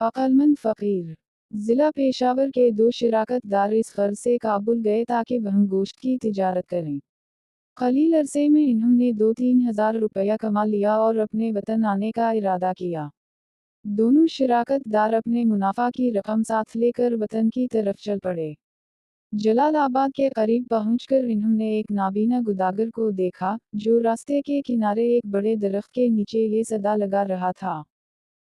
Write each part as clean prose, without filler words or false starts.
अक्लमंद फ़कीर। ज़िला पेशावर के 2 शिराकतदार इस ग़र्ज़ से काबुल गए ताकि वह गोश्त की तिजारत करें। क़लील अरसे में इन्होंने 2-3 हज़ार रुपया कमा लिया और अपने वतन आने का इरादा किया। दोनों शिराकतदार अपने मुनाफा की रकम साथ लेकर वतन की तरफ चल पड़े। जलालाबाद के करीब पहुंचकर इन्होंने एक नाबीना गुदागर को देखा, जो रास्ते के किनारे एक बड़े दरख्त के नीचे ये सदा लगा रहा था।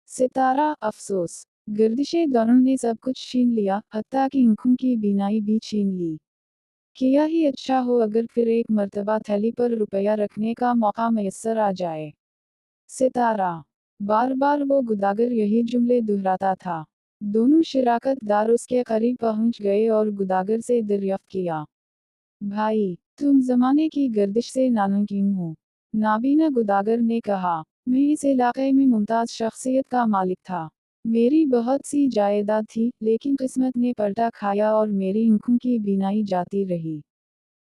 सितारा, अफ़सोस, गर्दिशे दौरों ने सब कुछ छीन लिया, हत्ता कि आँखों की बीनाई भी छीन ली। किया ही अच्छा हो अगर फिर एक मर्तबा थैली पर रुपया रखने का मौका मयस्सर आ जाए। सितारा। बार बार वो गुदागर यही जुमले दोहराता था। दोनों शिराकतदार उसके करीब पहुंच गए और गुदागर से दरियाफ्त किया, भाई, तुम जमाने की गर्दिश से नामुमकिन हो। नाबीना गुदागर ने कहा, मैं इस इलाके में मुमताज़ शख्सियत का मालिक था। मेरी बहुत सी जायदाद थी, लेकिन किस्मत ने पलटा खाया और मेरी आँखों की बीनाई जाती रही।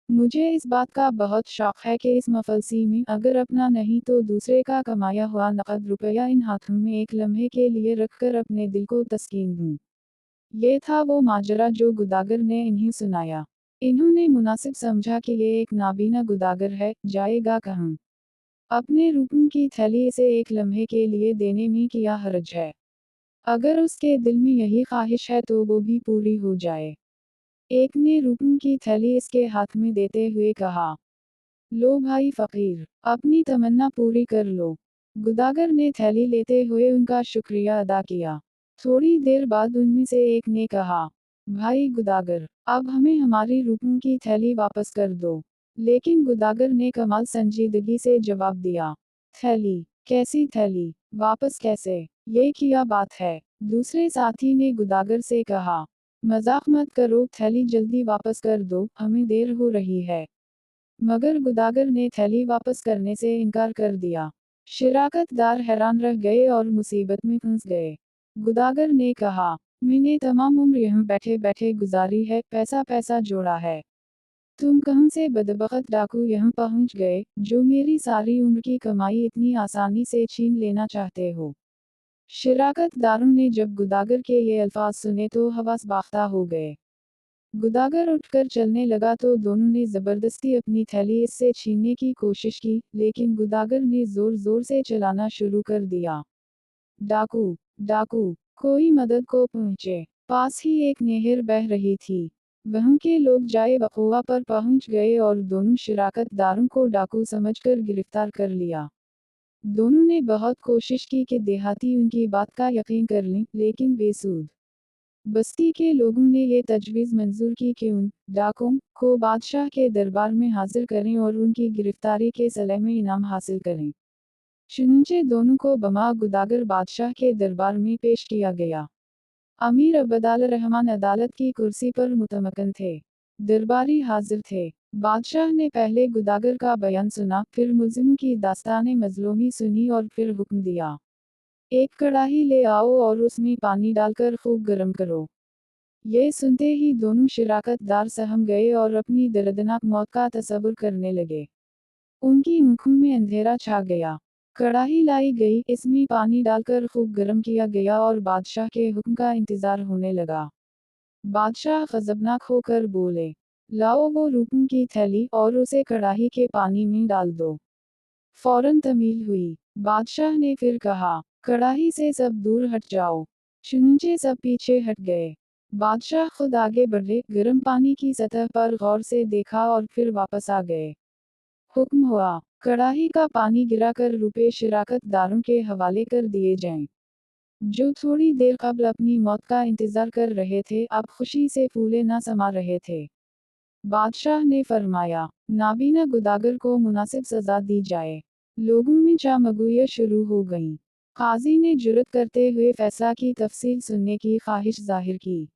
मुझे इस बात का बहुत शौक है कि इस मफलसी में अगर अपना नहीं तो दूसरे का कमाया हुआ नकद रुपया इन हाथों में एक लम्हे के लिए रखकर अपने दिल को तस्कीन दूं। ये था वो माजरा जो गुदागर ने इन्हें सुनाया। इन्होंने मुनासिब समझा कि ये एक नाबीना गुदागर है, जाएगा कहाँ। अपने रुपयों की थैली इसे एक लम्हे के लिए देने में क्या हर्ज है। अगर उसके दिल में यही ख्वाहिश है तो वो भी पूरी हो जाए। एक ने रुपयों की थैली इसके हाथ में देते हुए कहा, लो भाई फ़कीर, अपनी तमन्ना पूरी कर लो। गुदागर ने थैली लेते हुए उनका शुक्रिया अदा किया। थोड़ी देर बाद उनमें से एक ने कहा, भाई गुदागर, अब हमें हमारी रुपयों की थैली वापस कर दो। लेकिन गुदागर ने कमाल संजीदगी से जवाब दिया, थैली? कैसी थैली? वापस कैसे? ये क्या बात है? दूसरे साथी ने गुदागर से कहा, मजाक मत करो, थैली जल्दी वापस कर दो, हमें देर हो रही है। मगर गुदागर ने थैली वापस करने से इनकार कर दिया। शिराकतदार हैरान रह गए और मुसीबत में फंस गए। गुदागर ने कहा, मैंने तमाम उम्र यहाँ बैठे बैठे गुजारी है, पैसा पैसा जोड़ा है। तुम कहाँ से बदबख्त डाकू यहाँ पहुँच गए, जो मेरी सारी उम्र की कमाई इतनी आसानी से छीन लेना चाहते हो। शिराकतदारों ने जब गुदागर के ये अल्फाज सुने तो हवास बाख्ता हो गए। गुदागर उठकर चलने लगा तो दोनों ने जबरदस्ती अपनी थैली इससे छीनने की कोशिश की, लेकिन गुदागर ने जोर जोर से चलाना शुरू कर दिया। डाकू, डाकू, कोई मदद को पहुँचे। पास ही एक नहर बह रही थी। वहाँ के लोग जाए बखुआ पर पहुँच गए और दोनों शिराकतदारों को डाकू समझकर गिरफ्तार कर लिया। दोनों ने बहुत कोशिश की कि देहाती उनकी बात का यकीन कर लें, लेकिन बेसूद। बस्ती के लोगों ने ये तजवीज़ मंजूर की कि उन डाकुओं को बादशाह के दरबार में हाजिर करें और उनकी गिरफ्तारी के सिले में इनाम हासिल करें। चुनंचे दोनों को बमा गुदागर बादशाह के दरबार में पेश किया गया। अमीर अब्दुल रहमान अदालत की कुर्सी पर मुतमक्किन थे। दरबारी हाजिर थे। बादशाह ने पहले गुदागर का बयान सुना, फिर मुल्ज़िमों की दास्ताने मजलूमी सुनी और फिर हुक्म दिया, एक कड़ाही ले आओ और उसमें पानी डालकर खूब गर्म करो। ये सुनते ही दोनों शिराकतदार सहम गए और अपनी दर्दनाक मौत का तसव्वुर करने लगे। उनकी आंखों में अंधेरा छा गया। कड़ाही लाई गई, इसमें पानी डालकर खूब गर्म किया गया और बादशाह के हुक्म का इंतजार होने लगा। बादशाह गजबनाक होकर बोले, लाओ वो रुपयों की थैली और उसे कड़ाही के पानी में डाल दो। फौरन तमील हुई। बादशाह ने फिर कहा, कड़ाही से सब दूर हट जाओ। चुनंचे सब पीछे हट गए। बादशाह खुद आगे बढ़े, गर्म पानी की सतह पर गौर से देखा और फिर वापस आ गए। हुक्म हुआ, कड़ाही का पानी गिराकर रुपए शिराकतदारों के हवाले कर दिए जाएं। जो थोड़ी देर कबल अपनी मौत का इंतजार कर रहे थे, अब खुशी से फूले न समा रहे थे। बादशाह ने फरमाया, नाबीना गुदागर को मुनासिब सजा दी जाए। लोगों में चामगुइयाँ शुरू हो गईं। काजी ने जुर्रत करते हुए फैसला की तफसील सुनने की ख्वाहिश जाहिर की।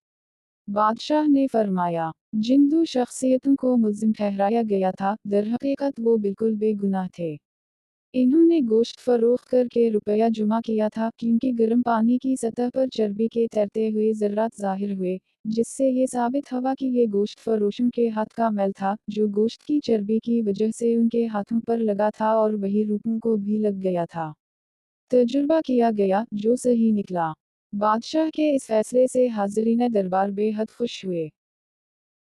बादशाह ने फरमाया, जिन 2 शख्सियतों को मुल्ज़िम ठहराया गया था, दरहकीकत वो बिल्कुल बेगुनाह थे। इन्होंने गोश्त फरोख्त करके रुपया जुमा किया था, क्योंकि गर्म पानी की सतह पर चर्बी के तैरते हुए ज़र्रात ज़ाहिर हुए, जिससे ये साबित हुआ कि ये गोश्त फरोशों के हाथ का मैल था, जो गोश्त की चर्बी की वजह से उनके हाथों पर लगा था और वही रुपयों को भी लग गया था। तजुर्बा किया गया, जो सही निकला। بادشاہ کے اس فیصلے سے حاضرین دربار بے حد خوش ہوئے۔